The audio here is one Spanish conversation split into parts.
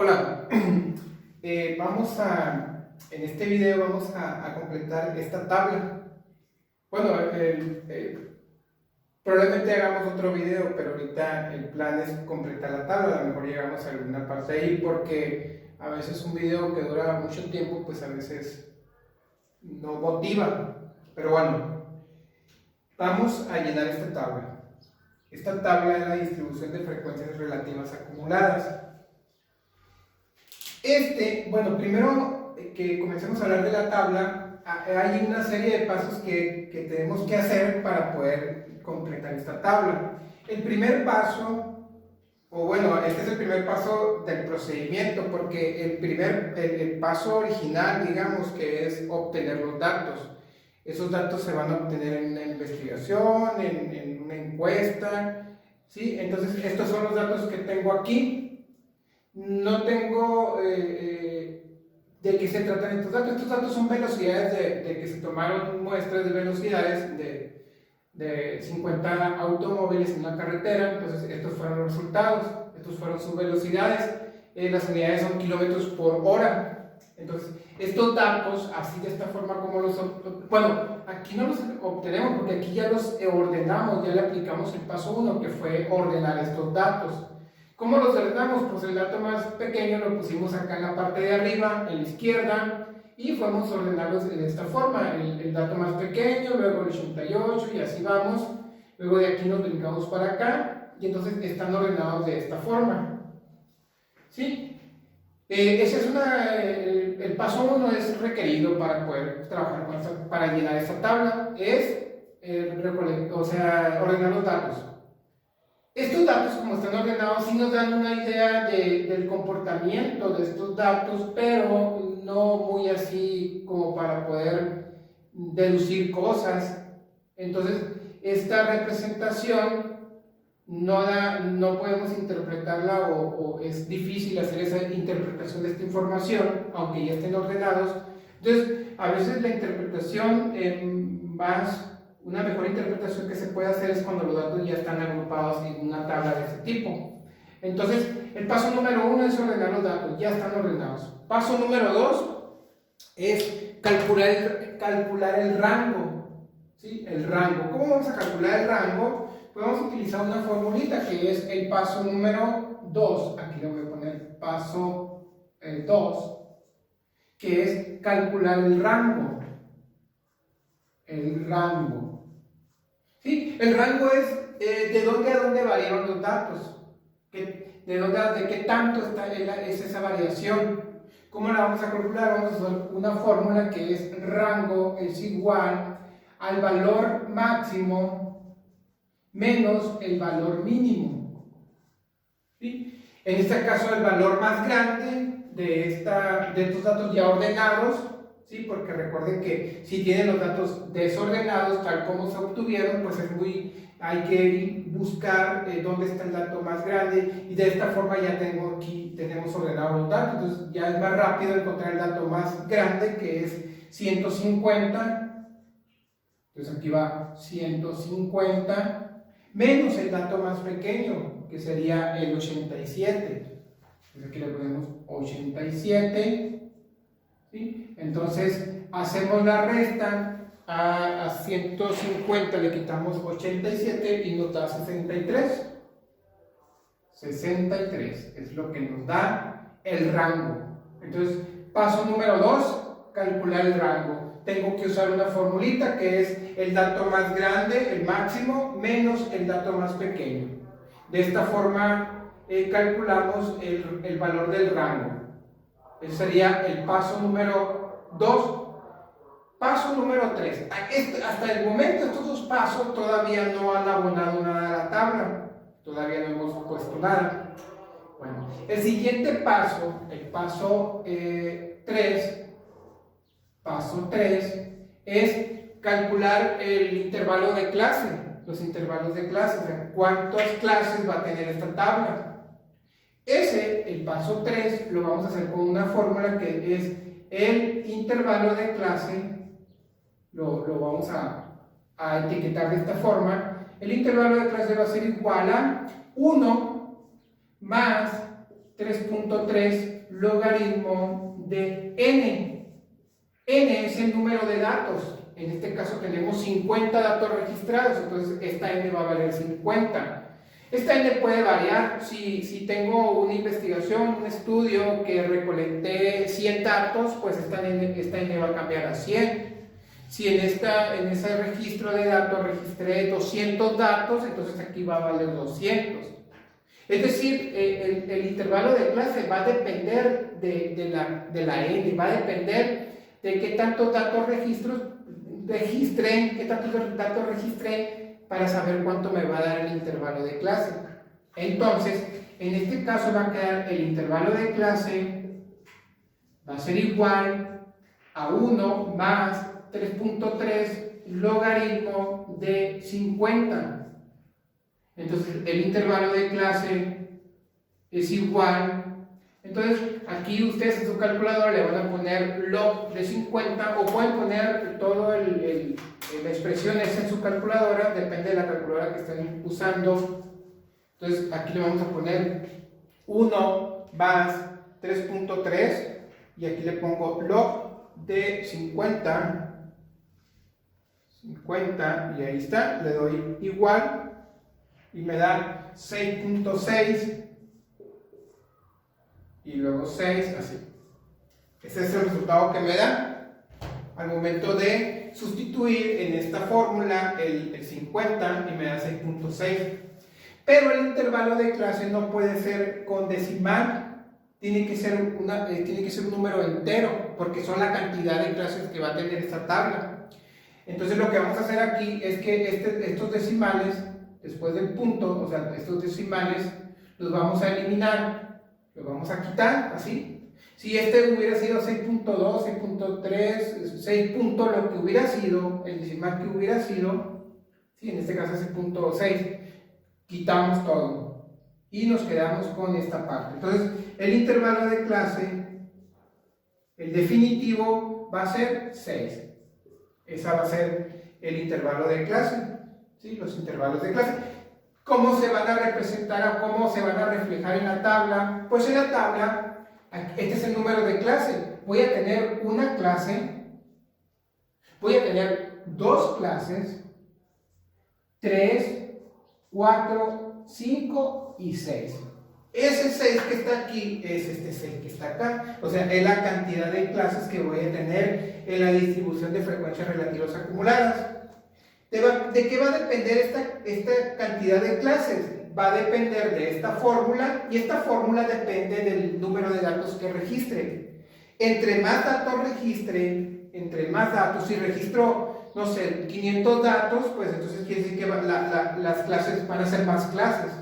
Hola, en este video vamos a completar esta tabla. Bueno, probablemente hagamos otro video, pero ahorita el plan es completar la tabla. A lo mejor llegamos a alguna parte ahí porque a veces un video que dura mucho tiempo, pues a veces no motiva. Pero bueno, vamos a llenar esta tabla. Esta tabla es la distribución de frecuencias relativas acumuladas. Bueno, primero que comencemos a hablar de la tabla, hay una serie de pasos que tenemos que hacer para poder completar esta tabla. El primer paso, este es el primer paso del procedimiento, porque el paso original, digamos, que es obtener los datos. Esos datos se van a obtener en una investigación, en una encuesta, ¿sí? Entonces, estos son los datos que tengo aquí. No tengo de qué se tratan estos datos. Estos datos son velocidades de que se tomaron muestras de velocidades de 50 automóviles en una carretera. Entonces estos fueron los resultados, estos fueron sus velocidades. Las unidades son kilómetros por hora. Entonces estos datos, así de esta forma como aquí no los obtenemos porque aquí ya los ordenamos, ya le aplicamos el paso 1, que fue ordenar estos datos. ¿Cómo los ordenamos? Pues el dato más pequeño lo pusimos acá en la parte de arriba, en la izquierda, y fuimos a ordenarlos de esta forma: el dato más pequeño, luego el 88, y así vamos. Luego de aquí nos brincamos para acá, y entonces están ordenados de esta forma. ¿Sí? El paso 1 es requerido para poder trabajar para llenar esta tabla, ordenar los datos. Estos datos, como están ordenados, sí nos dan una idea del comportamiento de estos datos, pero no muy así como para poder deducir cosas. Entonces, esta representación no podemos interpretarla, o es difícil hacer esa interpretación de esta información, aunque ya estén ordenados. Entonces, a veces la interpretación una mejor interpretación que se puede hacer es cuando los datos ya están agrupados en una tabla de ese tipo. Entonces, el paso número 1 es ordenar los datos, ya están ordenados. Paso número 2 es calcular el rango. ¿Sí? El rango. ¿Cómo vamos a calcular el rango? Pues vamos a utilizar una formulita que es el paso número 2. Aquí le voy a poner paso 2, que es calcular el rango. El rango. ¿Sí? El rango es de dónde a dónde variaron los datos, de qué tanto es esa variación. ¿Cómo la vamos a calcular? Vamos a usar una fórmula que es rango es igual al valor máximo menos el valor mínimo. ¿Sí? En este caso, el valor más grande de estos datos ya ordenados, ¿sí? Porque recuerden que si tienen los datos desordenados tal como se obtuvieron, pues hay que buscar dónde está el dato más grande, y de esta forma ya tenemos ordenados los datos. Entonces ya es más rápido encontrar el dato más grande, que es 150. Entonces aquí va 150 menos el dato más pequeño, que sería el 87. Entonces aquí le ponemos 87. ¿Sí? Entonces hacemos la resta. A 150 le quitamos 87 y nos da 63. 63 es lo que nos da el rango. Entonces, paso número 2, calcular el rango. Tengo que usar una formulita que es el dato más grande, el máximo, menos el dato más pequeño. De esta forma calculamos el valor del rango. Ese sería el paso número 2. Paso número 3. Hasta el momento estos dos pasos todavía no han abonado nada a la tabla. Todavía no hemos puesto nada. Bueno, el siguiente paso, el paso 3, es calcular el intervalo de clase, los intervalos de clase, o sea, cuántas clases va a tener esta tabla. El paso 3, lo vamos a hacer con una fórmula que es el intervalo de clase. Lo vamos a etiquetar de esta forma. El intervalo de clase va a ser igual a 1 más 3.3 logaritmo de n. N es el número de datos. En este caso tenemos 50 datos registrados, entonces esta n va a valer 50. Esta n puede variar. Si tengo una investigación, un estudio que recolecté 100 datos, pues esta n va a cambiar a 100. Si en ese registro de datos registré 200 datos, entonces aquí va a valer 200. Es decir, el intervalo de clase va a depender de la n, va a depender de qué tantos datos registré para saber cuánto me va a dar el intervalo de clase. Entonces, en este caso va a quedar el intervalo de clase, va a ser igual a 1 más 3.3 logaritmo de 50. Entonces, el intervalo de clase es igual. Entonces, aquí ustedes en su calculadora le van a poner log de 50 o pueden poner todo la expresión esa en su calculadora, depende de la calculadora que estén usando. Entonces, aquí le vamos a poner 1 más 3.3 y aquí le pongo log de 50 y ahí está, le doy igual y me da 6.6 y luego 6, así. Ese es el resultado que me da al momento de sustituir en esta fórmula el 50 y me da 6.6. Pero el intervalo de clase no puede ser con decimal, tiene que ser un número entero, porque son la cantidad de clases que va a tener esta tabla. Entonces lo que vamos a hacer aquí es que estos decimales, después del punto, o sea, estos decimales, los vamos a eliminar, los vamos a quitar, así. Si este hubiera sido 6.2, 6.3, 6 puntos, lo que hubiera sido, el decimal que hubiera sido, ¿sí? En este caso es 6.6, quitamos todo y nos quedamos con esta parte. Entonces, el intervalo de clase, el definitivo, va a ser 6. Esa va a ser el intervalo de clase, ¿sí? Los intervalos de clase. ¿Cómo se van a representar o cómo se van a reflejar en la tabla? Pues en la tabla, este es el número de clase. Voy a tener una clase, voy a tener dos clases, 3, 4, 5 y 6. Ese 6 que está aquí es este 6 que está acá. O sea, es la cantidad de clases que voy a tener en la distribución de frecuencias relativas acumuladas. ¿De qué va a depender esta cantidad de clases? Va a depender de esta fórmula, y esta fórmula depende del número de datos que registre. Entre más datos registre, si registro, no sé, 500 datos, pues entonces quiere decir que las clases van a ser más clases,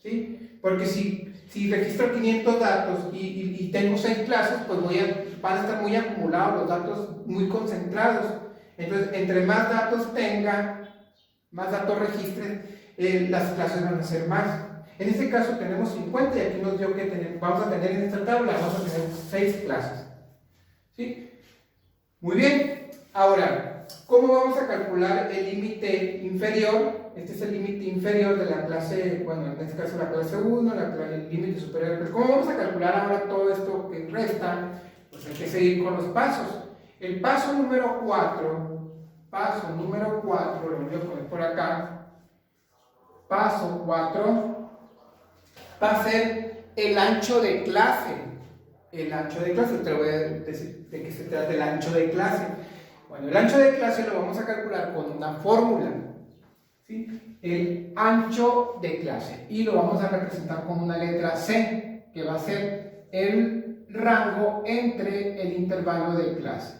¿sí? Porque si registro 500 datos y tengo 6 clases, pues van a estar muy acumulados los datos, muy concentrados. Entonces, entre más datos tenga, más datos registre, las clases van a ser más. En este caso tenemos 50 y aquí nos dio que vamos a tener en esta tabla, vamos a tener 6 clases. ¿Sí? Muy bien. Ahora, ¿cómo vamos a calcular el límite inferior? Este es el límite inferior de la clase, bueno, en este caso la clase 1, el límite superior. Pero ¿cómo vamos a calcular ahora todo esto que resta? Pues hay que seguir con los pasos. El paso número 4, lo voy a poner por acá. Paso 4 va a ser el ancho de clase. El ancho de clase, te voy a decir de qué se trata el ancho de clase. Bueno, el ancho de clase lo vamos a calcular con una fórmula, ¿sí? El ancho de clase, y lo vamos a representar con una letra C, que va a ser el rango entre el intervalo de clase.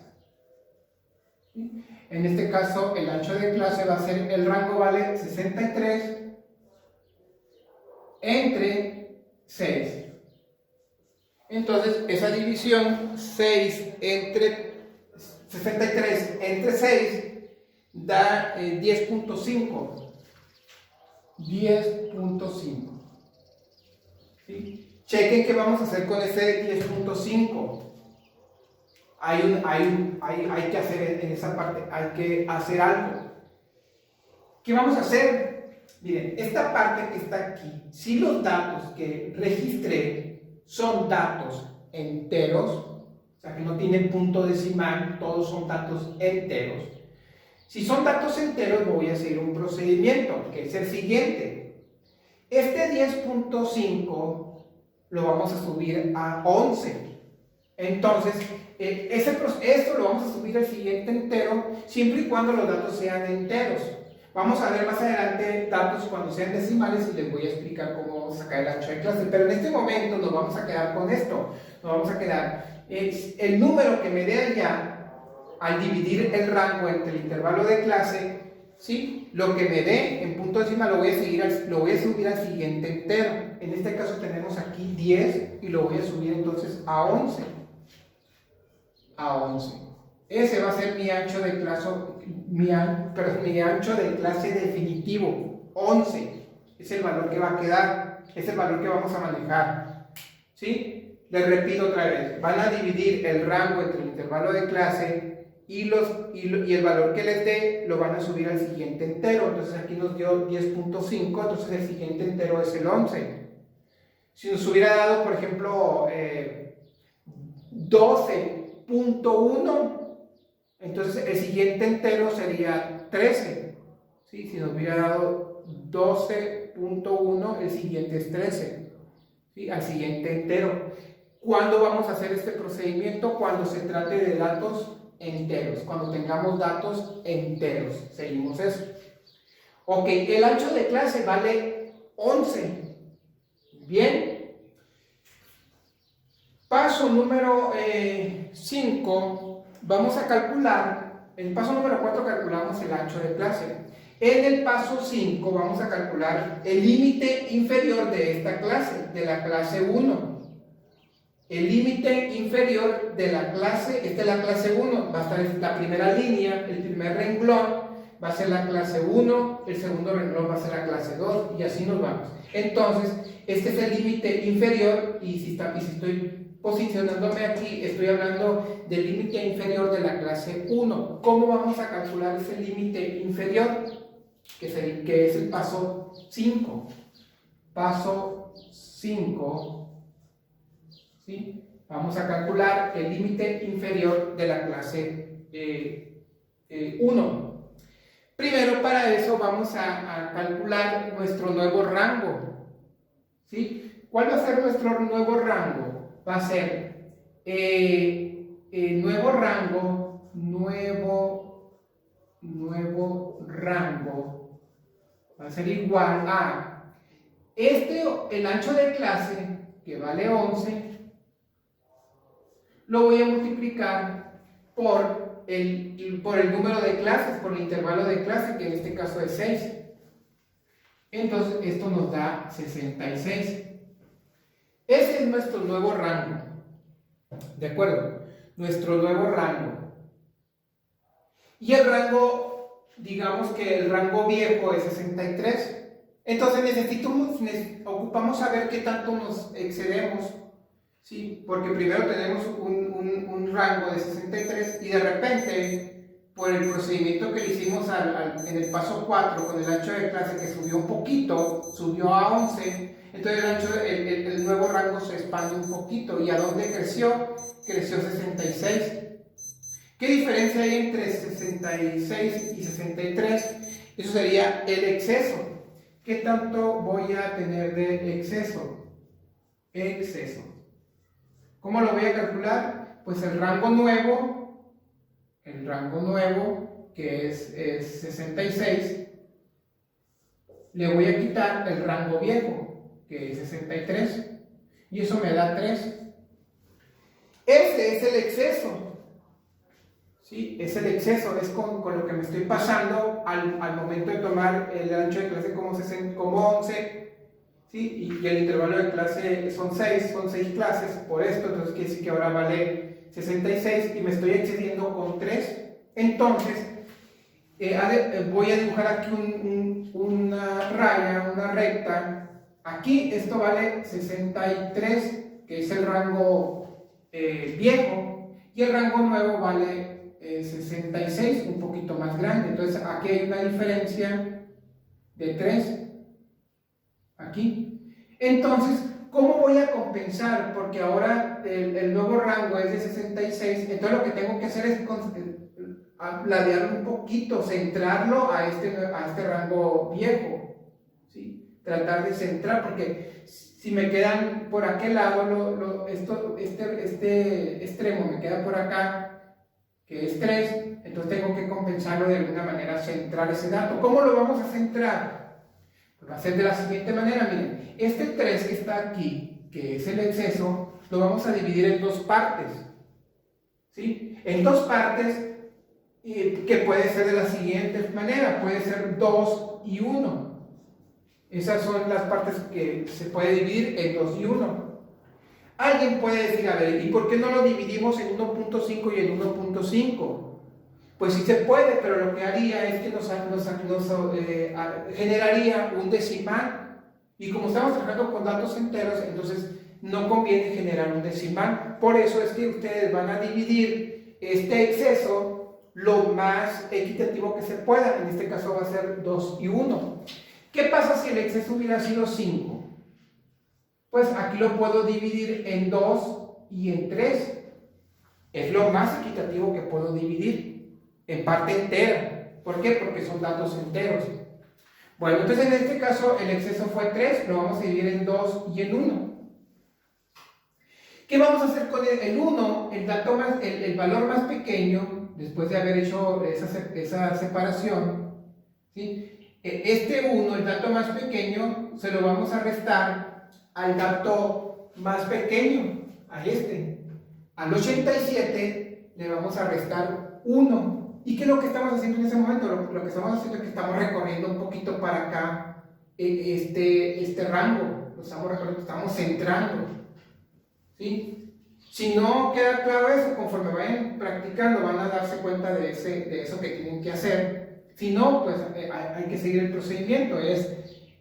¿Sí? En este caso, el ancho de clase va a ser, el rango vale 63 entre 6. Entonces, esa división 63 entre 6 da 10.5. 10.5. ¿Sí? Chequen qué vamos a hacer con ese 10.5. Hay que hacer en esa parte, hay que hacer algo. ¿Qué vamos a hacer? Miren, esta parte que está aquí, si los datos que registré son datos enteros, o sea que no tienen punto decimal, todos son datos enteros. Si son datos enteros, voy a seguir un procedimiento, que es el siguiente. Este 10.5 lo vamos a subir a 11. Entonces, esto lo vamos a subir al siguiente entero, siempre y cuando los datos sean enteros. Vamos a ver más adelante datos cuando sean decimales y les voy a explicar cómo sacar el ancho de clase. Pero en este momento nos vamos a quedar con esto. Nos vamos a quedar, el número que me dé allá, al dividir el rango entre el intervalo de clase, ¿sí? Lo que me dé en punto decimal lo voy a subir al siguiente entero. En este caso tenemos aquí 10 y lo voy a subir entonces a 11. A 11. Ese va a ser mi ancho de clase, mi ancho de clase definitivo, 11. Es el valor que va a quedar, es el valor que vamos a manejar. ¿Sí? Les repito otra vez, van a dividir el rango entre el intervalo de clase y el valor que les dé lo van a subir al siguiente entero. Entonces aquí nos dio 10.5, entonces el siguiente entero es el 11. Si nos hubiera dado, por ejemplo, 12.1, entonces el siguiente entero sería 13. ¿Sí? Si nos hubiera dado 12.1, el siguiente es 13. ¿Sí? Al siguiente entero. ¿Cuándo vamos a hacer este procedimiento? Cuando se trate de datos enteros, cuando tengamos datos enteros. Seguimos eso. Ok, el ancho de clase vale 11. Bien. Paso número 5, vamos a calcular, en el paso número 4 calculamos el ancho de clase. En el paso 5 vamos a calcular el límite inferior de esta clase, de la clase 1. El límite inferior de la clase, esta es la clase 1, va a estar en la primera línea, el primer renglón va a ser la clase 1, el segundo renglón va a ser la clase 2 y así nos vamos. Entonces, este es el límite inferior y si estoy posicionándome aquí, estoy hablando del límite inferior de la clase 1. ¿Cómo vamos a calcular ese límite inferior? Que es el paso 5. Paso 5. ¿Sí? Vamos a calcular el límite inferior de la clase 1. Primero, para eso vamos a calcular nuestro nuevo rango. ¿Sí? ¿Cuál va a ser nuestro nuevo rango? Va a ser nuevo rango va a ser igual a el ancho de clase, que vale 11, lo voy a multiplicar por el número de clases, por el intervalo de clase, que en este caso es 6. Entonces esto nos da 66. Ese es nuestro nuevo rango. ¿De acuerdo? Nuestro nuevo rango. Y el rango, digamos que el rango viejo es 63. Entonces ocupamos saber qué tanto nos excedemos. ¿Sí? Porque primero tenemos un rango de 63 y de repente, por el procedimiento que le hicimos en el paso 4 con el ancho de clase que subió un poquito, subió a 11. Entonces el nuevo rango se expande un poquito. ¿Y a dónde creció? Creció 66. ¿Qué diferencia hay entre 66 y 63? Eso sería el exceso. ¿Qué tanto voy a tener de exceso? Exceso. ¿Cómo lo voy a calcular? Pues el rango nuevo, que es 66, le voy a quitar el rango viejo, que es 63, y eso me da 3. Ese es el exceso. ¿Sí? Es el exceso, es con lo que me estoy pasando al momento de tomar el ancho de clase como 11. ¿Sí? Y el intervalo de clase son 6 clases por esto, entonces quiere decir que ahora vale 66 y me estoy excediendo con 3. Entonces, voy a dibujar aquí una raya, una recta. Aquí esto vale 63, que es el rango viejo, y el rango nuevo vale 66, un poquito más grande. Entonces aquí hay una diferencia de 3 aquí. Entonces ¿cómo voy a compensar? Porque ahora el nuevo rango es de 66, entonces lo que tengo que hacer es ladearlo un poquito, centrarlo a este rango viejo, ¿sí? Tratar de centrar, porque si me quedan por aquel lado, este extremo me queda por acá, que es 3, entonces tengo que compensarlo de alguna manera, centrar ese dato. ¿Cómo lo vamos a centrar? Pues va a ser de la siguiente manera, miren, este 3 que está aquí, que es el exceso, lo vamos a dividir en dos partes, ¿sí? En dos partes, que puede ser de la siguiente manera, puede ser 2 y 1. Esas son las partes que se puede dividir en 2 y 1. Alguien puede decir, a ver, ¿y por qué no lo dividimos en 1.5 y en 1.5? Pues sí se puede, pero lo que haría es que nos generaría un decimal. Y como estamos trabajando con datos enteros, entonces no conviene generar un decimal. Por eso es que ustedes van a dividir este exceso lo más equitativo que se pueda. En este caso va a ser 2 y 1. ¿Qué pasa si el exceso hubiera sido 5? Pues aquí lo puedo dividir en 2 y en 3. Es lo más equitativo que puedo dividir en parte entera. ¿Por qué? Porque son datos enteros. Bueno, entonces en este caso el exceso fue 3, lo vamos a dividir en 2 y en 1. ¿Qué vamos a hacer con el 1? El valor más pequeño, después de haber hecho esa separación, ¿sí? Este 1, el dato más pequeño, se lo vamos a restar al dato más pequeño, a este. Al 87 le vamos a restar 1. ¿Y qué es lo que estamos haciendo en ese momento? Lo que estamos haciendo es que estamos recorriendo un poquito para acá este rango. Lo estamos recorriendo, estamos centrando, ¿sí? Si no queda claro eso, conforme vayan practicando van a darse cuenta de eso que tienen que hacer. Si no, pues hay que seguir el procedimiento. Es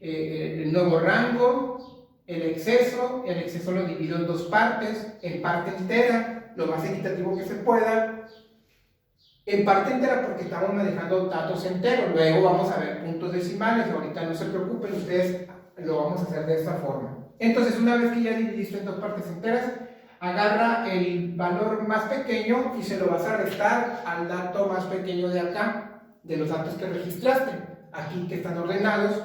el nuevo rango, el exceso lo divido en dos partes, en parte entera, lo más equitativo que se pueda, en parte entera porque estamos manejando datos enteros, luego vamos a ver puntos decimales, ahorita no se preocupen, ustedes lo vamos a hacer de esta forma. Entonces, una vez que ya dividiste en dos partes enteras, agarra el valor más pequeño y se lo vas a restar al dato más pequeño de acá, de los datos que registraste, aquí que están ordenados.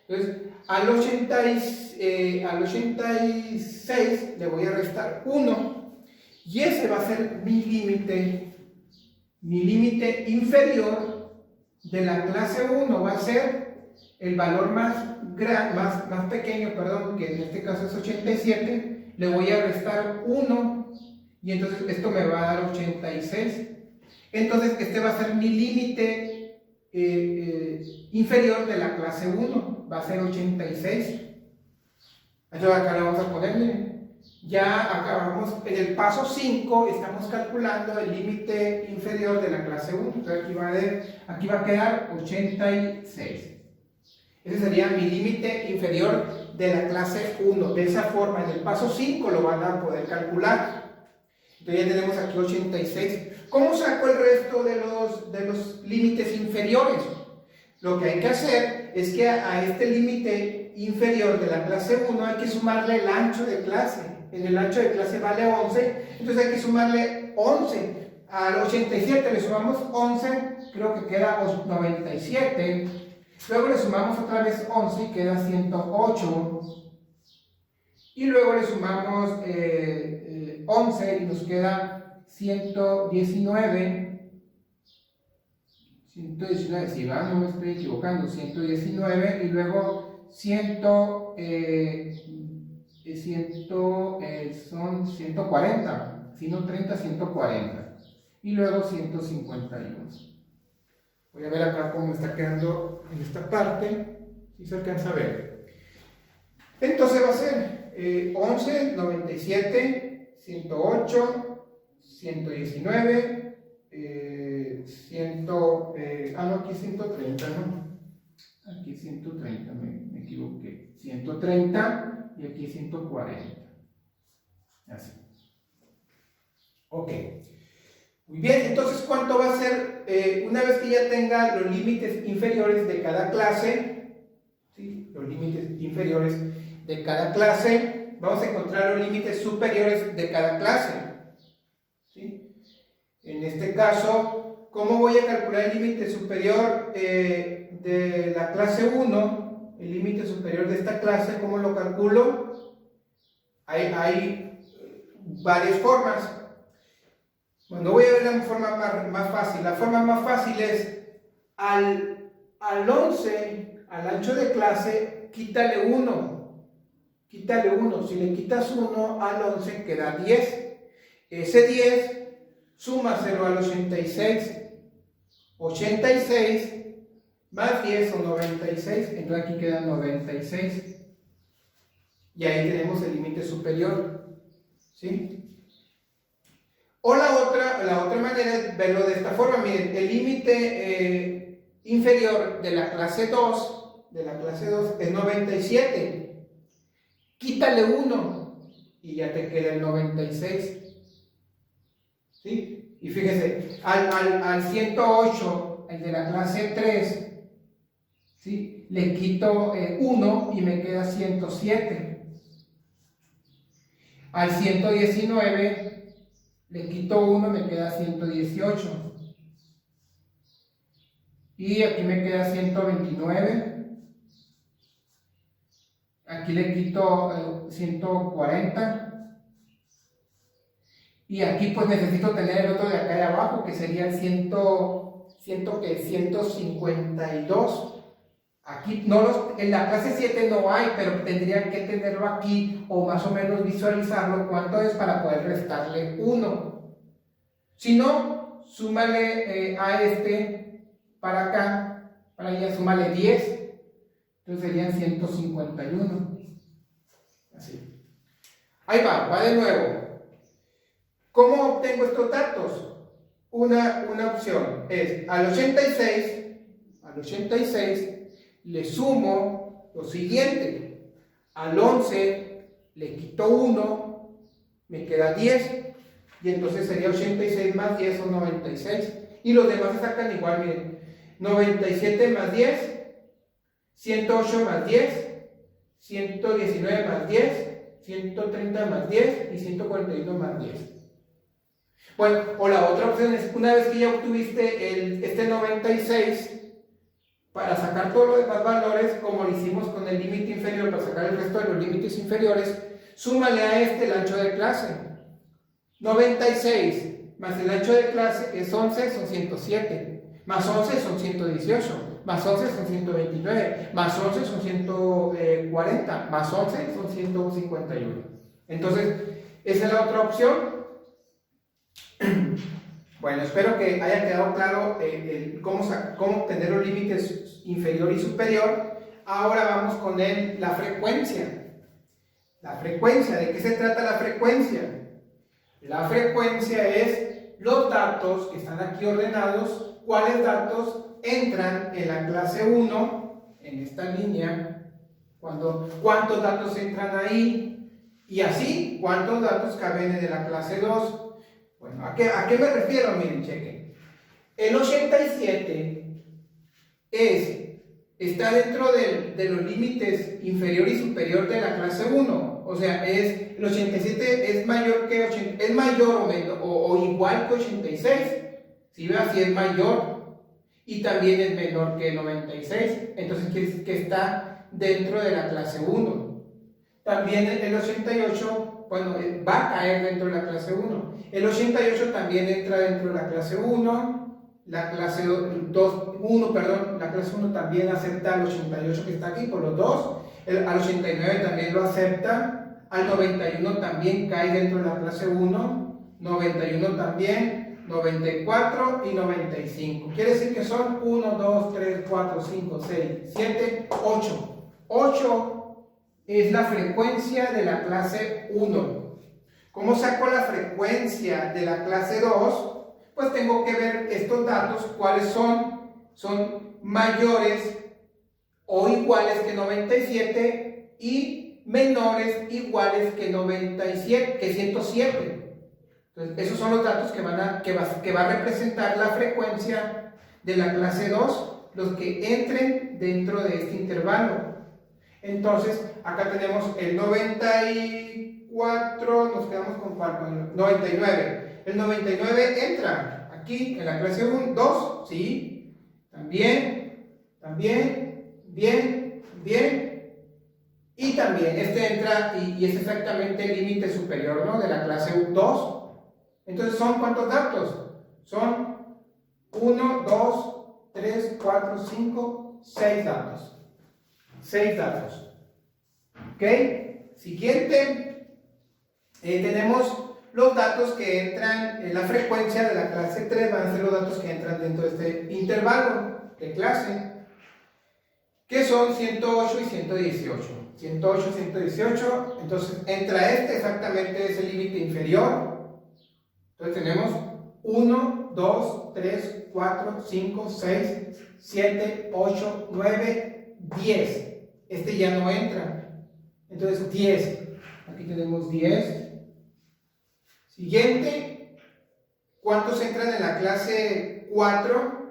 Entonces, al 86 le voy a restar 1 y ese va a ser mi límite inferior de la clase 1, va a ser el valor más pequeño, perdón, que en este caso es 87, le voy a restar 1 y entonces esto me va a dar 86. Entonces este va a ser mi límite inferior de la clase 1, va a ser 86. Entonces acá le vamos a poner, miren, ya acabamos en el paso 5, estamos calculando el límite inferior de la clase 1, entonces aquí va a quedar 86. Ese sería mi límite inferior de la clase 1. De esa forma, en el paso 5 lo van a poder calcular. Entonces ya tenemos aquí 86. ¿Cómo saco el resto de los límites inferiores? Lo que hay que hacer es que a este límite inferior de la clase 1 hay que sumarle el ancho de clase. En el ancho de clase vale 11, entonces hay que sumarle 11. Al 87 le sumamos 11, creo que queda 97. Luego le sumamos otra vez 11 y queda 108. Y luego le sumamos 11 y nos queda 119. 119, si va, no me estoy equivocando, 119 y luego son 140, si no 30, 140 y luego 151. Voy a ver acá cómo está quedando en esta parte, si se alcanza a ver. Entonces va a ser 11, 97, 108, 119, no, aquí 130, ¿no? Aquí 130, me equivoqué. 130 y aquí 140. Así. Ok. Muy bien, entonces, ¿cuánto va a ser? Una vez que ya tenga los límites inferiores de cada clase, ¿sí? Los límites inferiores de cada clase, vamos a encontrar los límites superiores de cada clase. ¿Sí? En este caso, ¿cómo voy a calcular el límite superior de la clase 1? El límite superior de esta clase, ¿cómo lo calculo? Hay varias formas. Bueno, voy a ver la forma más fácil. La forma más fácil es al 11, al ancho de clase, quítale 1. Quítale 1. Si le quitas 1 al 11, queda 10. Ese 10, súmaselo al 86. 86 más 10 son 96. Entonces aquí quedan 96. Y ahí tenemos el límite superior. ¿Sí? O la otra manera es verlo de esta forma. Miren, el límite inferior de la clase 2, es 97. Quítale 1 y ya te queda el 96. ¿Sí? Y fíjense, al 108, el de la clase 3, ¿sí? Le quito 1 y me queda 107. Al 119 le quito 1, me queda 118. Y aquí me queda 129. Aquí le quito 140. Y aquí pues necesito tener el otro de acá de abajo, que sería el 152. Aquí en la clase 7 no hay, pero tendría que tenerlo aquí o más o menos visualizarlo cuánto es para poder restarle 1. Si no, súmale a este para acá, para allá, súmale 10. Entonces serían 151. Así. Ahí va de nuevo. ¿Cómo obtengo estos datos? Una opción es al 86 le sumo lo siguiente. Al 11 le quito 1, me queda 10. Y entonces sería 86 más 10 son 96. Y los demás se sacan igual, miren. 97 más 10, 108 más 10, 119 más 10, 130 más 10 y 141 más 10. Bueno, o la otra opción es, una vez que ya obtuviste este 96, para sacar todos los demás valores, como lo hicimos con el límite inferior, para sacar el resto de los límites inferiores, súmale a este el ancho de clase. 96 más el ancho de clase es 11, son 107. Más 11 son 118. Más 11 son 129. Más 11 son 140. Más 11 son 151. Entonces, esa es la otra opción. Bueno, espero que haya quedado claro cómo obtener los límites inferior y superior. Ahora vamos con la frecuencia. La frecuencia, ¿de qué se trata la frecuencia? La frecuencia es los datos que están aquí ordenados, cuáles datos entran en la clase 1, en esta línea, cuántos datos entran ahí, y así, cuántos datos caben en la clase 2. Bueno, ¿a qué me refiero? Miren, chequen. El 87 está dentro de los límites inferior y superior de la clase 1. O sea, el 87 es mayor o igual que 86. Si ve así, es mayor. Y también es menor que 96. Entonces quiere decir que está dentro de la clase 1. También el 88, bueno, va a caer dentro de la clase 1. El 88 también entra dentro de la clase 1. La clase 1 también acepta al 88 que está aquí por los dos. Al 89 también lo acepta. Al 91 también cae dentro de la clase 1. 91 también. 94 y 95. Quiere decir que son 1, 2, 3, 4, 5, 6, 7, 8. 8 es la frecuencia de la clase 1. ¿Cómo saco la frecuencia de la clase 2? Pues tengo que ver estos datos, cuáles son. Son mayores o iguales que 97 y menores iguales que 107. Entonces, esos son los datos que va a representar la frecuencia de la clase 2, los que entren dentro de este intervalo. Entonces, acá tenemos el 94, nos quedamos con cuánto, 99. El 99 entra aquí en la clase 1, 2, sí, también, bien, y también este entra y es exactamente el límite superior, ¿no? De la clase 2. Entonces, ¿son cuántos datos? Son 1, 2, 3, 4, 5, 6 datos. 6 datos. ¿Ok? Siguiente. Tenemos los datos que entran en la frecuencia de la clase 3, van a ser los datos que entran dentro de este intervalo de clase, que son 108 y 118. 108 y 118, entonces entra este exactamente, es el límite inferior. Entonces tenemos 1, 2, 3, 4, 5, 6, 7, 8, 9, 10. Este ya no entra. Entonces 10. Aquí tenemos 10. Siguiente. ¿Cuántos entran en la clase 4?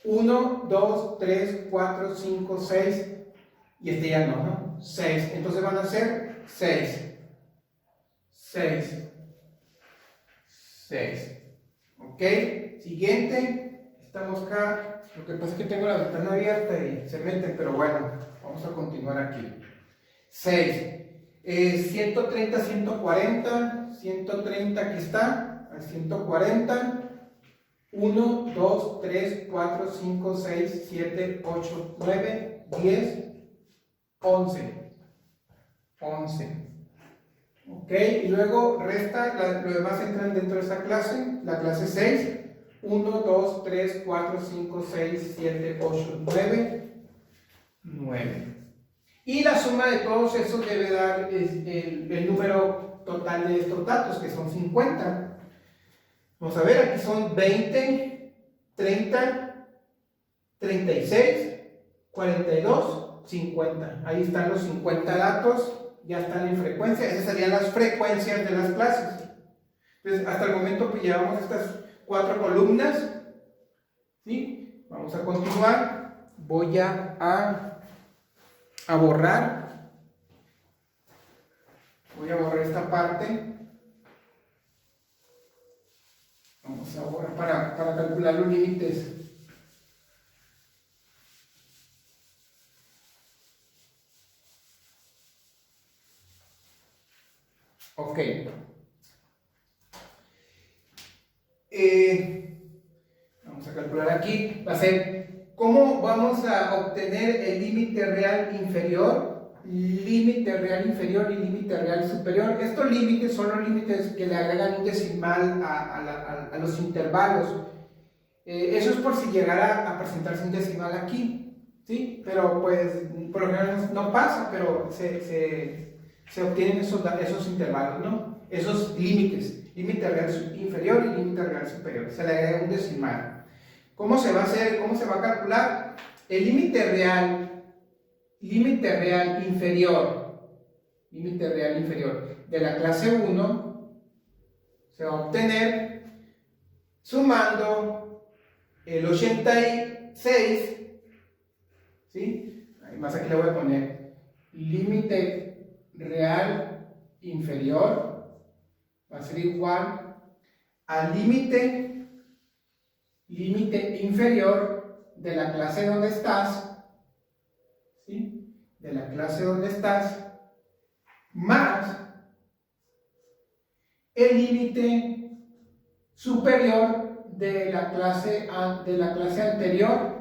1, 2, 3, 4, 5, 6. Y este ya no, ¿no? 6. Entonces van a ser 6. 6. 6. ¿Ok? Siguiente. Estamos acá. Lo que pasa es que tengo la ventana abierta y se meten, pero bueno, vamos a continuar aquí. 6. 130, 140. 130 aquí está. 140. 1, 2, 3, 4, 5, 6, 7, 8, 9, 10, 11. 11. Ok, y luego resta, lo demás entran dentro de esta clase, la clase 6. 1, 2, 3, 4, 5, 6, 7, 8, 9. 9. Y la suma de todos esos debe dar el número total de estos datos, que son 50. Vamos a ver, aquí son 20, 30, 36, 42, 50. Ahí están los 50 datos, ya están en frecuencia. Esas serían las frecuencias de las clases. Entonces, hasta el momento pues llevamos estas 4 columnas. ¿Sí? Vamos a continuar. Voy a borrar. Voy a borrar esta parte. Vamos a borrar para calcular los límites. Ok. Vamos a calcular aquí. Va a ser, ¿cómo vamos a obtener el límite real inferior? Límite real inferior y límite real superior. Estos límites son los límites que le agregan un decimal a los intervalos. Eso es por si llegara a presentarse un decimal aquí, ¿sí? Pero pues por lo general no pasa, pero se obtienen esos intervalos, ¿no? Esos límites, límite real inferior y límite real superior. Se le agrega un decimal. ¿Cómo se va a hacer? ¿Cómo se va a calcular? El límite real inferior de la clase 1 se va a obtener sumando el 86, ¿sí? Además aquí le voy a poner límite real inferior, va a ser igual al límite inferior de la clase donde estás, ¿sí? De la clase donde estás, más el límite superior de la clase anterior.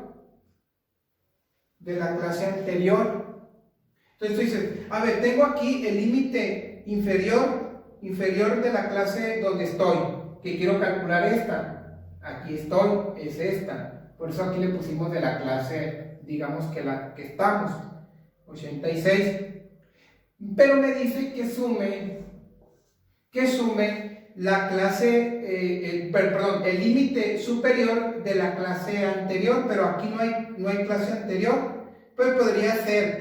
Entonces tú dices, a ver, tengo aquí el límite inferior de la clase donde estoy, que quiero calcular esta. Aquí estoy, es esta. Por eso aquí le pusimos de la clase, digamos que la que estamos, 86. Pero me dice que sume la clase, el límite superior de la clase anterior, pero aquí no hay clase anterior. Pues podría ser,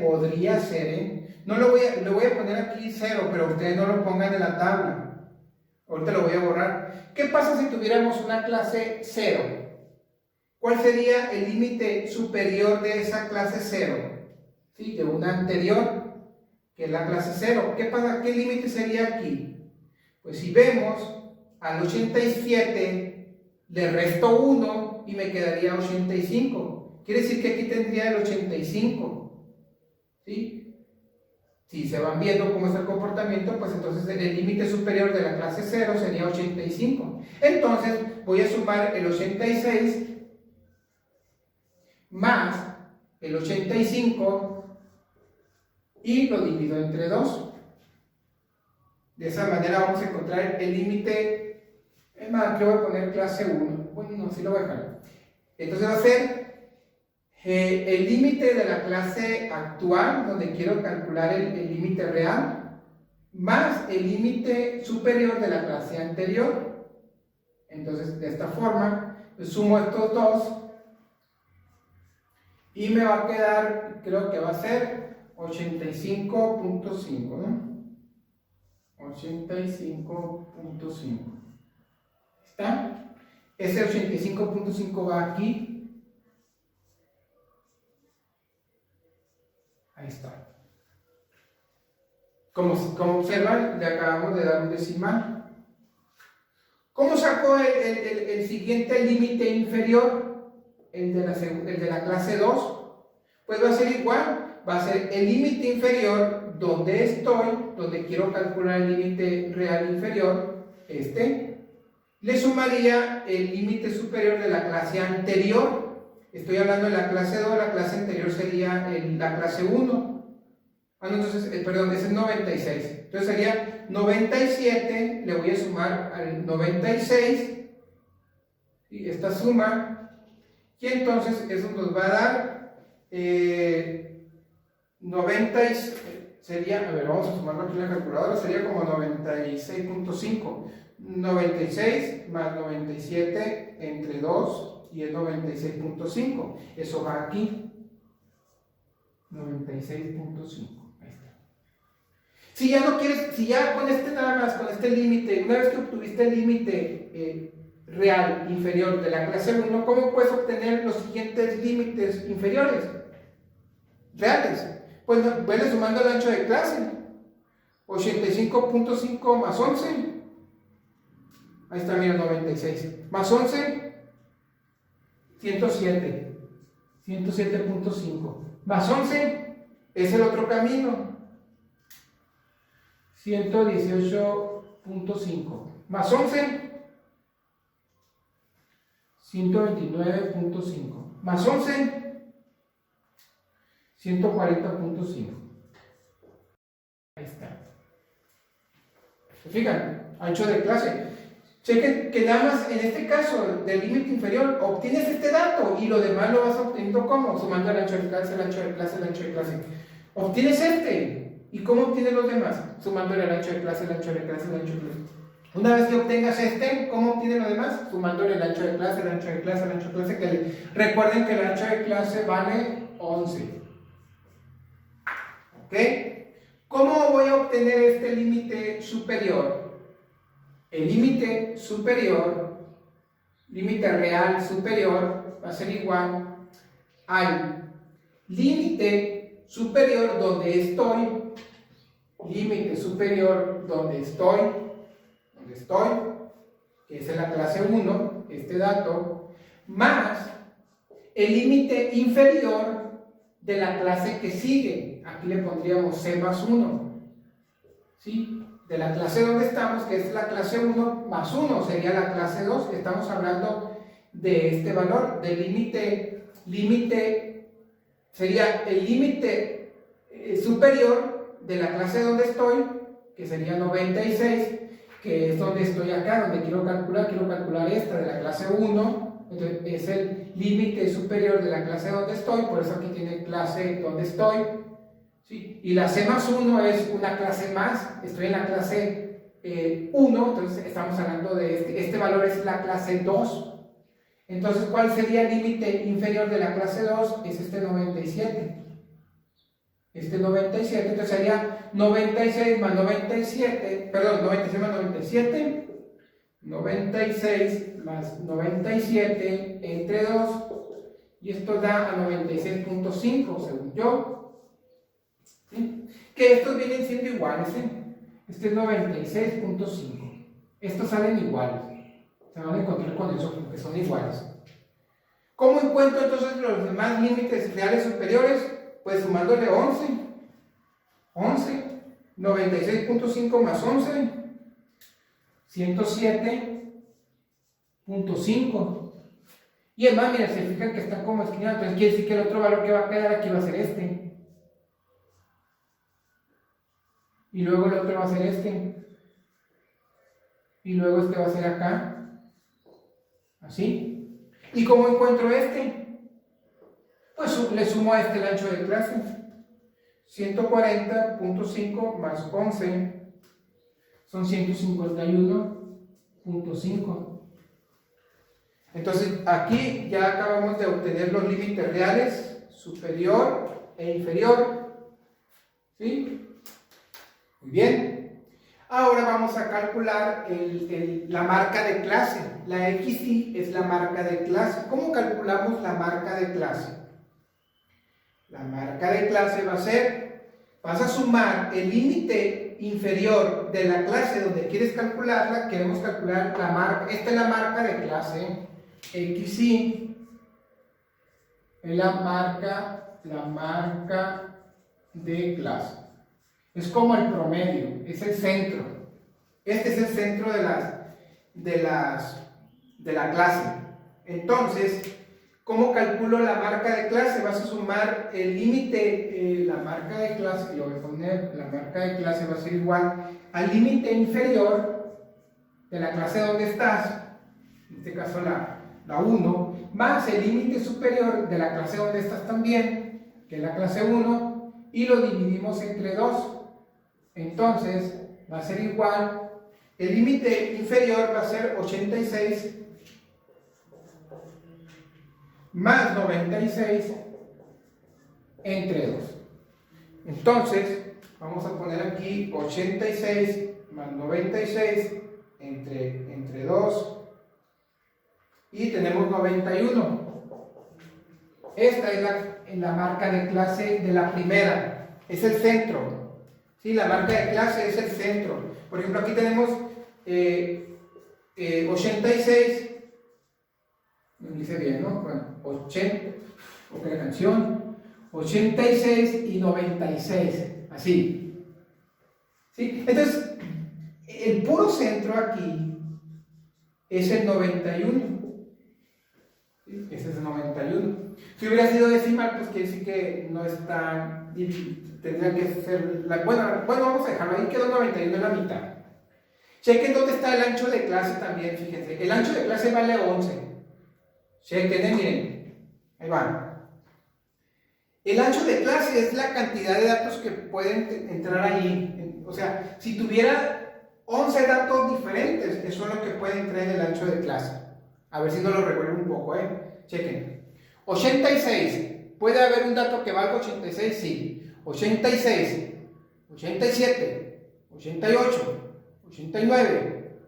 no le voy a poner aquí 0, pero ustedes no lo pongan en la tabla. Ahorita lo voy a borrar. ¿Qué pasa si tuviéramos una clase 0? ¿Cuál sería el límite superior de esa clase 0? ¿sí? De una anterior, que es la clase 0. ¿Qué pasa? ¿Qué límite sería aquí? Pues si vemos, al 87 le resto 1 y me quedaría 85. Quiere decir que aquí tendría el 85. ¿Sí? Si se van viendo cómo es el comportamiento, pues entonces el límite superior de la clase 0 sería 85. Entonces voy a sumar el 86 más el 85 y lo divido entre 2. De esa manera vamos a encontrar el límite. Es más, que voy a poner clase 1. Bueno, no, sí lo voy a dejar. Entonces va a ser el límite de la clase actual, donde quiero calcular el límite real, más el límite superior de la clase anterior. Entonces, de esta forma, sumo estos dos y me va a quedar, creo que va a ser 85.5, ¿no? 85.5. ¿Está? Ese 85.5 va aquí. Ahí está. Como observan, le acabamos de dar un decimal. ¿Cómo sacó el siguiente límite inferior? El de la clase 2. Pues va a ser igual. Va a ser el límite inferior donde estoy, donde quiero calcular el límite real inferior, le sumaría el límite superior de la clase anterior. Estoy hablando de la clase 2, la clase anterior sería la clase 1. Entonces, perdón, ese es 96. Entonces sería 97, le voy a sumar al 96, y esta suma, y entonces eso nos va a dar 90, sería, a ver, vamos a sumarlo aquí en la calculadora, sería como 96.5. 96 más 97 entre 2 y es 96.5. Eso va aquí. 96.5. Ahí está. Si ya no quieres, si ya con nada más, con este límite, una vez que obtuviste el límite real inferior de la clase 1, ¿cómo puedes obtener los siguientes límites inferiores reales? Pues vele sumando el ancho de clase. 85.5 más 11. Ahí está, mira, 96. Más 11, 107. 107.5. Más 11 es el otro camino. 118.5. Más 11, 129.5. Más 11, 140.5. Ahí está. ¿Se fijan? Ancho de clase. Chequen que nada más en este caso del límite inferior obtienes este dato y lo demás lo vas obteniendo ¿cómo? Sumando el ancho de clase, el ancho de clase, el ancho de clase. Obtienes ¿y cómo obtienes los demás? Sumando el ancho de clase, el ancho de clase, el ancho de clase. Una vez que obtengas ¿cómo obtienes los demás? Sumando el ancho de clase, el ancho de clase, el ancho de clase. Recuerden que el ancho de clase vale 11. ¿Ok? ¿Cómo voy a obtener este límite superior? El límite superior, límite real superior, va a ser igual al límite superior donde estoy, límite superior donde estoy, que es en la clase 1, este dato, más el límite inferior de la clase que sigue. Aquí le pondríamos C más 1. ¿Sí? De la clase donde estamos, que es la clase 1, más 1 sería la clase 2. Estamos hablando de este valor, del límite sería el límite superior de la clase donde estoy, que sería 96, que es donde estoy acá, donde quiero calcular esta de la clase 1. Entonces es el límite superior de la clase donde estoy, por eso aquí tiene clase donde estoy. ¿Sí? Y la C más 1 es una clase más, estoy en la clase 1, entonces estamos hablando de este valor es la clase 2. Entonces, ¿cuál sería el límite inferior de la clase 2? Es este 97. Este 97, entonces sería 96 más 97, perdón, 96 más 97, 96 más 97 entre 2, y esto da a 96.5, según yo. ¿sí? Que estos vienen siendo iguales, ¿eh? Este es 96.5. Estos salen iguales. Se van a encontrar con eso, porque son iguales. ¿Cómo encuentro entonces los demás límites reales superiores? Pues sumándole 11. 96.5 más 11, 107.5. Y además, mira, se fijan que están como esquinados, entonces quiere decir que el otro valor que va a quedar aquí va a ser este. Y luego el otro va a ser este. Y luego este va a ser acá. Así. ¿Y cómo encuentro este? Pues le sumo a este el ancho de clase. 140.5 más 11 son 151.5. Entonces aquí ya acabamos de obtener los límites reales, superior e inferior. ¿Sí? Muy bien. Ahora vamos a calcular la marca de clase. La XY es la marca de clase. ¿Cómo calculamos la marca de clase? La marca de clase va a ser, vas a sumar el límite inferior de la clase donde quieres calcularla. Queremos calcular la marca. Esta es la marca de clase. XY es la marca de clase. Es como el promedio, es el centro. Este es el centro de la clase. Entonces, ¿cómo calculo la marca de clase? Vas a sumar el límite, la marca de clase, que lo voy a poner, la marca de clase va a ser igual al límite inferior de la clase donde estás, en este caso la 1, más el límite superior de la clase donde estás también, que es la clase 1, y lo dividimos entre 2. Entonces va a ser igual, el límite inferior va a ser 86 más 96 entre 2. Entonces vamos a poner aquí 86 más 96 entre 2 y tenemos 91. Esta es la marca de clase de la primera, es el centro. ¿Sí? La marca de clase es el centro. Por ejemplo, aquí tenemos 86, no dice bien, ¿no? Bueno, 80, ok, la canción, 86 y 96, así. ¿Sí? Entonces, el puro centro aquí es el 91. ¿Sí? Ese es el 91. Si hubiera sido decimal, pues quiere decir que no está, tendría que ser, bueno, vamos a dejarlo ahí, quedó 91 en la mitad. Chequen dónde está el ancho de clase también, fíjense, el ancho de clase vale 11. Chequen, miren, ahí va. El ancho de clase es la cantidad de datos que pueden entrar ahí. O sea, si tuviera 11 datos diferentes, eso es lo que puede entrar en el ancho de clase. A ver si no lo recuerdo un poco, chequen. 86, ¿puede haber un dato que valga 86? Sí. 86, 87, 88, 89,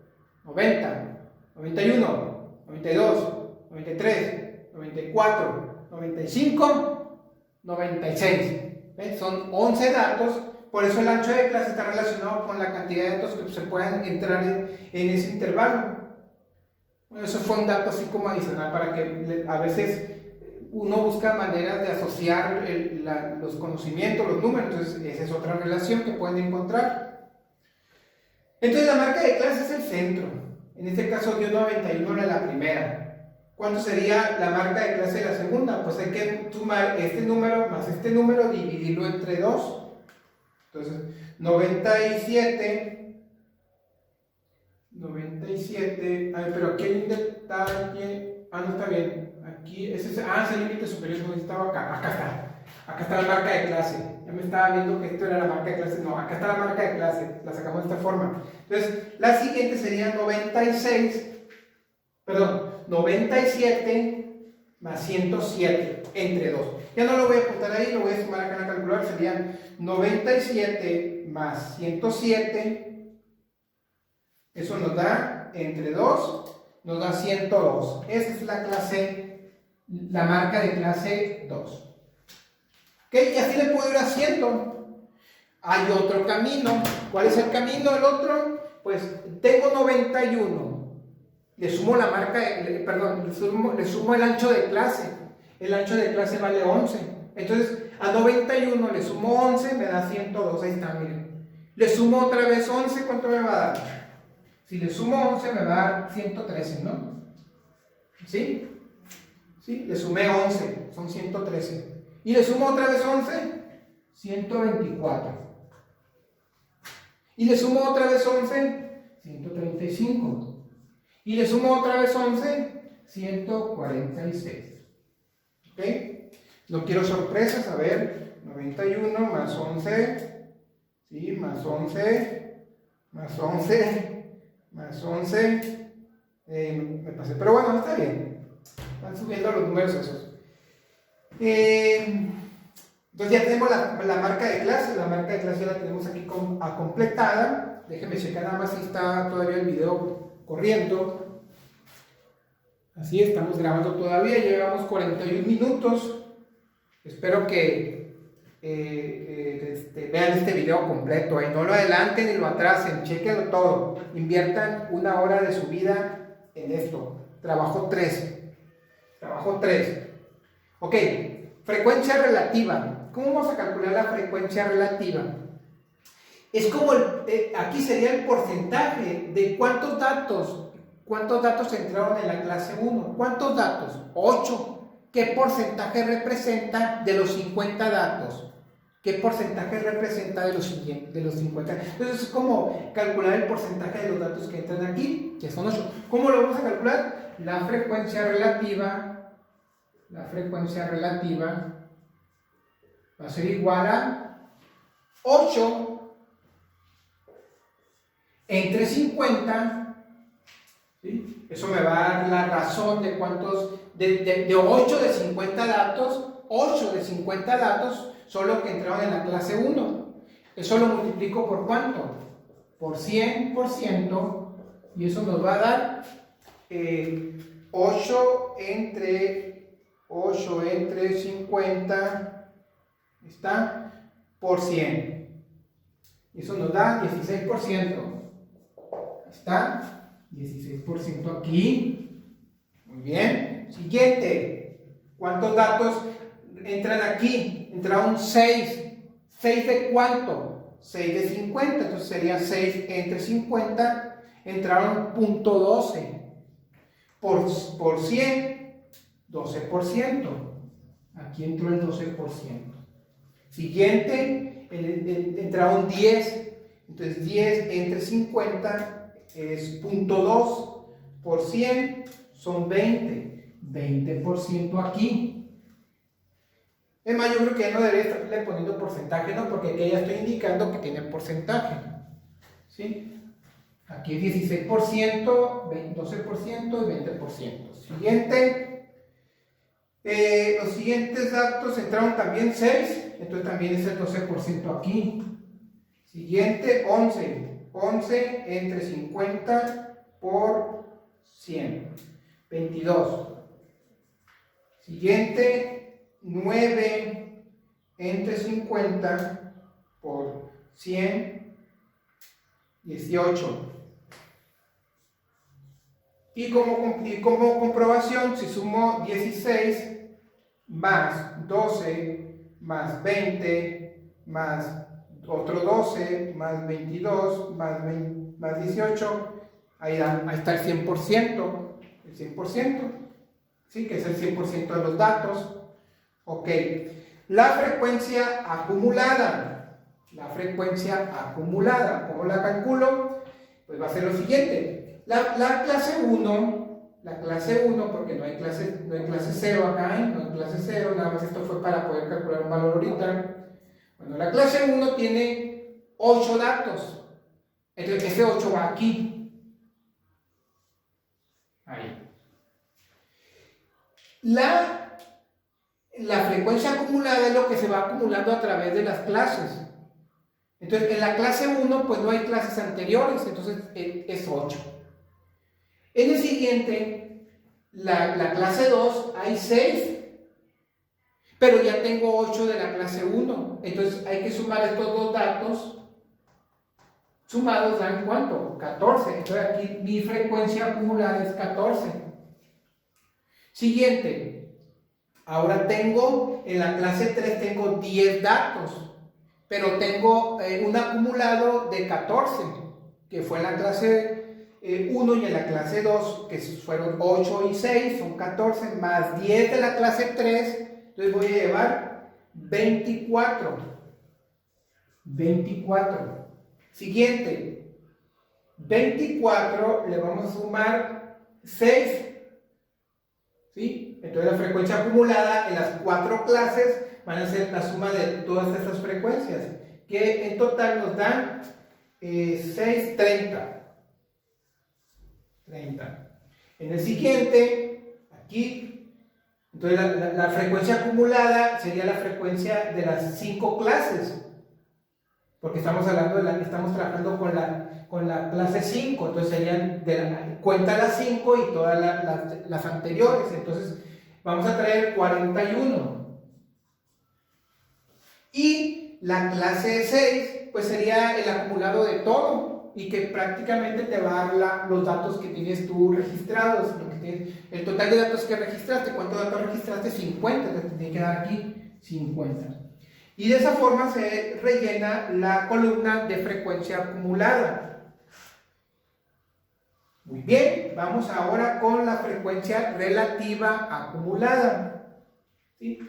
90, 91, 92, 93, 94, 95, 96. ¿Ven? Son 11 datos, por eso el ancho de clase está relacionado con la cantidad de datos que se puedan entrar en ese intervalo. Bueno, eso fue un dato así como adicional para que a veces uno busca maneras de asociar los conocimientos, los números, entonces esa es otra relación que pueden encontrar. Entonces la marca de clase es el centro, en este caso dio 91 en la primera. ¿Cuánto sería la marca de clase de la segunda? Pues hay que sumar este número más este número, dividirlo entre 2. Entonces 97, pero aquí hay un detalle, no está bien, aquí, es el límite superior, no estaba acá está la marca de clase, ya me estaba viendo que esto era la marca de clase, no, acá está la marca de clase, la sacamos de esta forma. Entonces, la siguiente sería 97 más 107 entre 2. Ya no lo voy a apuntar ahí, lo voy a sumar acá en la calculadora, serían 97 más 107, eso nos da entre 2, nos da 102. Esa es la marca de clase 2. ¿Ok? Y así le puedo ir haciendo. hay otro camino. ¿Cuál es el camino del otro? Pues tengo 91. Le sumo la marca, perdón, le sumo el ancho de clase. El ancho de clase vale 11. Entonces, a 91 le sumo 11, me da 102. Ahí está, miren. Le sumo otra vez 11, ¿cuánto me va a dar? Si le sumo 11, me va a dar 113, ¿no? ¿Sí? ¿Sí? Le sumé 11, son 113. Y le sumo otra vez 11, 124. Y le sumo otra vez 11, 135. Y le sumo otra vez 11, 146. ¿Ok? No quiero sorpresas, a ver, 91 más 11, ¿sí? Más 11, más 11, más 11, me pasé, pero bueno, está bien, van subiendo los números esos. Entonces ya tenemos la marca de clase ya la tenemos aquí completada. Déjenme checar nada más si está todavía el video corriendo. Así estamos grabando todavía, llevamos 41 minutos. Espero que vean este video completo y no lo adelanten ni lo atrasen, chequenlo todo, inviertan 1 hora de su vida en esto. Trabajo 3. Ok, frecuencia relativa. ¿Cómo vamos a calcular la frecuencia relativa? Es como, aquí sería el porcentaje de cuántos datos entraron en la clase 1. ¿Cuántos datos? 8. ¿Qué porcentaje representa de los 50 datos? ¿Qué porcentaje representa de los 50? Entonces es como calcular el porcentaje de los datos que entran aquí, que son 8. ¿Cómo lo vamos a calcular? La frecuencia relativa va a ser igual a 8 entre 50, ¿sí? Eso me va a dar la razón de cuántos, de 8 de 50 datos, 8 de 50 datos son los que entraron en la clase 1. Eso lo multiplico por ¿cuánto? Por 100%, y eso nos va a dar 8 entre 50, ¿está? Por 100. Y eso nos da 16%. ¿Está? 16% aquí. Muy bien. Siguiente. ¿Cuántos datos entran aquí? Entraron 6. ¿6 de cuánto? 6 de 50. Entonces sería 6 entre 50. Entraron .12. Por 100, 12%. Aquí entró el 12%. Siguiente, entraron 10. Entonces 10 entre 50 es .2 por 100, son 20. 20% aquí. Es más, yo creo que ya no debería estarle poniendo porcentaje, ¿no? Porque aquí ya estoy indicando que tiene porcentaje. ¿Sí? Aquí es 16%, 12% y 20%. Siguiente. Los siguientes datos entraron también 6, entonces también es el 12% aquí. Siguiente, 11. 11 entre 50 por 100. 22. Siguiente, 9 entre 50 por 100. 18. Y como comprobación, si sumo 16 más 12 más 20 más otro 12 más 22 más 18, ahí está el 100%, ¿sí? Que es el 100% de los datos. Ok, la frecuencia acumulada, ¿cómo la calculo? Pues va a ser lo siguiente. La clase 1, porque no hay clase 0 acá, no hay clase 0, nada más esto fue para poder calcular un valor ahorita. Bueno, la clase 1 tiene 8 datos, entonces ese 8 va aquí. Ahí. La frecuencia acumulada es lo que se va acumulando a través de las clases. Entonces, en la clase 1, pues no hay clases anteriores, entonces es 8. En el siguiente, la clase 2, hay 6. pero ya tengo 8 de la clase 1. Entonces hay que sumar estos dos datos. Sumados dan ¿cuánto? 14. Entonces aquí mi frecuencia acumulada es 14. Siguiente. Ahora tengo, en la clase 3 tengo 10 datos, pero tengo un acumulado de 14, que fue en la clase 1 y en la clase 2, que fueron 8 y 6, son 14, más 10 de la clase 3, entonces voy a llevar 24. 24. Siguiente, 24 le vamos a sumar 6, ¿sí? Entonces la frecuencia acumulada en las 4 clases van a ser la suma de todas estas frecuencias, que en total nos dan 6, 30. En el siguiente, aquí, entonces la frecuencia acumulada sería la frecuencia de las 5 clases. Porque estamos trabajando con la clase 5, entonces serían cuenta las 5 y todas las anteriores. Entonces vamos a traer 41. Y la clase 6, pues sería el acumulado de todo, y que prácticamente te va a dar los datos que tienes tú registrados. El total de datos que registraste, ¿cuántos datos registraste? 50, entonces te tiene que dar aquí 50. Y de esa forma se rellena la columna de frecuencia acumulada. Muy bien, vamos ahora con la frecuencia relativa acumulada. ¿Sí?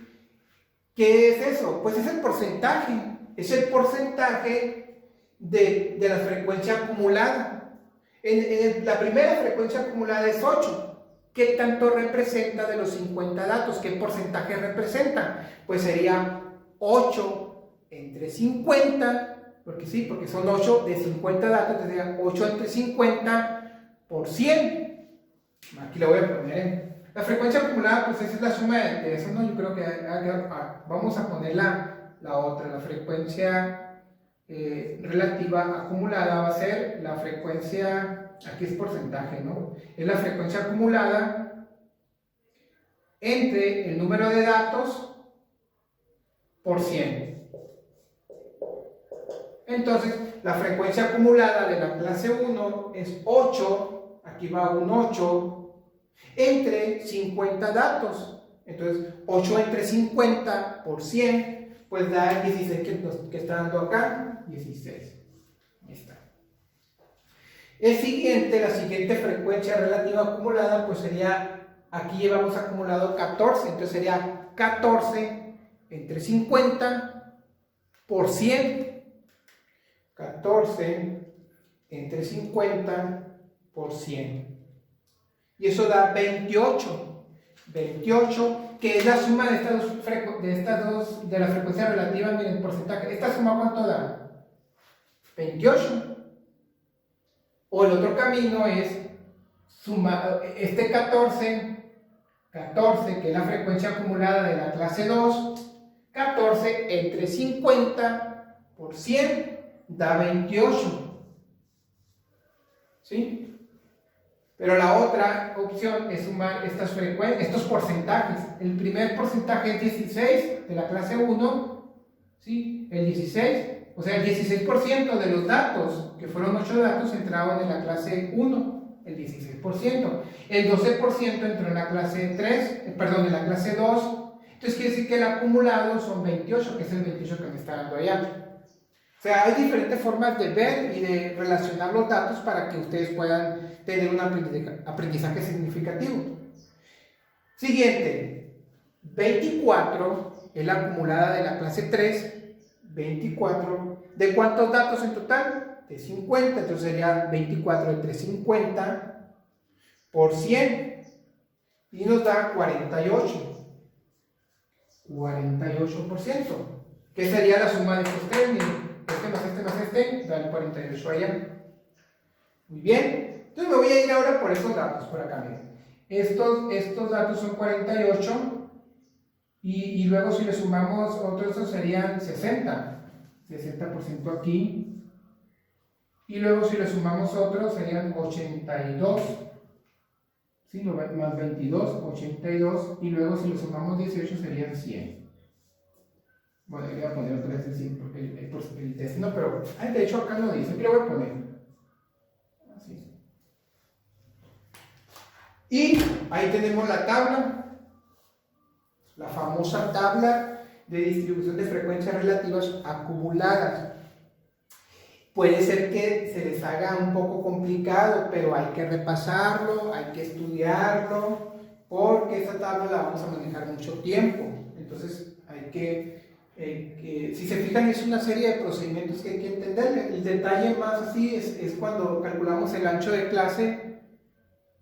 ¿Qué es eso? Pues es el porcentaje. Es el porcentaje de la frecuencia acumulada. La primera frecuencia acumulada es 8. ¿Qué tanto representa de los 50 datos? ¿Qué porcentaje representa? Pues sería 8 entre 50, porque sí, porque son 8 de 50 datos, sería 8 entre 50 por 100. Aquí lo voy a poner. La frecuencia acumulada, pues esa es la suma de eso, ¿no? Yo creo que vamos a poner la otra, la frecuencia relativa acumulada va a ser la frecuencia, aquí es porcentaje, ¿no? Es la frecuencia acumulada entre el número de datos por 100. Entonces, la frecuencia acumulada de la clase 1 es 8, aquí va un 8, entre 50 datos. Entonces, 8 entre 50 por 100, pues da el 16 que está dando acá, 16. Ahí está. La siguiente frecuencia relativa acumulada, pues sería, aquí llevamos acumulado 14, entonces sería 14 entre 50 por 100. 14 entre 50 por 100. Y eso da 28. 28, que es la suma de estas dos, de la frecuencia relativa, miren, porcentaje. ¿Esta suma cuánto da? 28. O el otro camino es sumar este 14, que es la frecuencia acumulada de la clase 2, 14 entre 50 por 100 da 28. ¿Sí? Pero la otra opción es sumar estos porcentajes. El primer porcentaje es 16 de la clase 1, ¿sí? El 16, o sea, el 16% de los datos, que fueron 8 datos, entraban en la clase 1, el 16%. El 12% entró en la clase 3, en la clase 2. Entonces quiere decir que el acumulado son 28, que es el 28 que me está dando allá. O sea, hay diferentes formas de ver y de relacionar los datos para que ustedes puedan tener un aprendizaje significativo. Siguiente, 24 es la acumulada de la clase 3, 24. ¿De cuántos datos en total? De 50, entonces sería 24 entre 50 por 100 y nos da 48. 48%, que sería la suma de estos términos. Este más este, da el 48 allá. Muy bien. Entonces me voy a ir ahora por estos datos, por acá, miren. Estos datos son 48 y luego si le sumamos otros, estos serían 60% aquí. Y luego si le sumamos otros serían 82. ¿Sí? Más 22, 82. Y luego si le sumamos 18 serían 100. Bueno, le voy a poner otra vez el test, no, pero de hecho acá no dice, que lo voy a poner. Así. Y ahí tenemos la tabla, la famosa tabla de distribución de frecuencias relativas acumuladas. Puede ser que se les haga un poco complicado, pero hay que repasarlo, hay que estudiarlo, porque esta tabla la vamos a manejar mucho tiempo. Entonces hay si se fijan, es una serie de procedimientos que hay que entender. El detalle más así es cuando calculamos el ancho de clase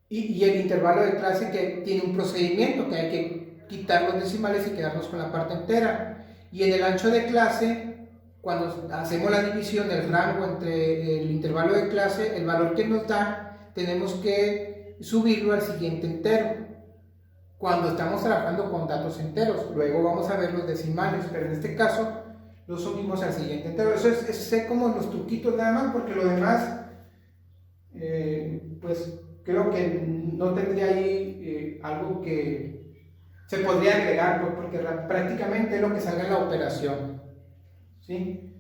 y el intervalo de clase, que tiene un procedimiento, que hay que quitar los decimales y quedarnos con la parte entera. Y en el ancho de clase, cuando hacemos la división del rango entre el intervalo de clase, el valor que nos da, tenemos que subirlo al siguiente entero. Cuando estamos trabajando con datos enteros, luego vamos a ver los decimales, pero en este caso lo subimos al siguiente entero. Eso es como los truquitos nada más, porque lo demás, pues creo que no tendría ahí algo que se podría agregar, porque prácticamente es lo que salga en la operación. ¿Sí?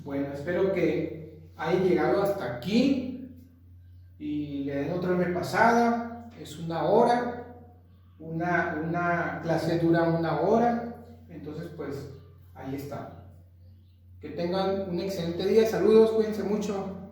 Bueno, espero que haya llegado hasta aquí y le den otra repasada. Es una hora, una clase dura una hora, entonces pues ahí está. Que tengan un excelente día, saludos, cuídense mucho.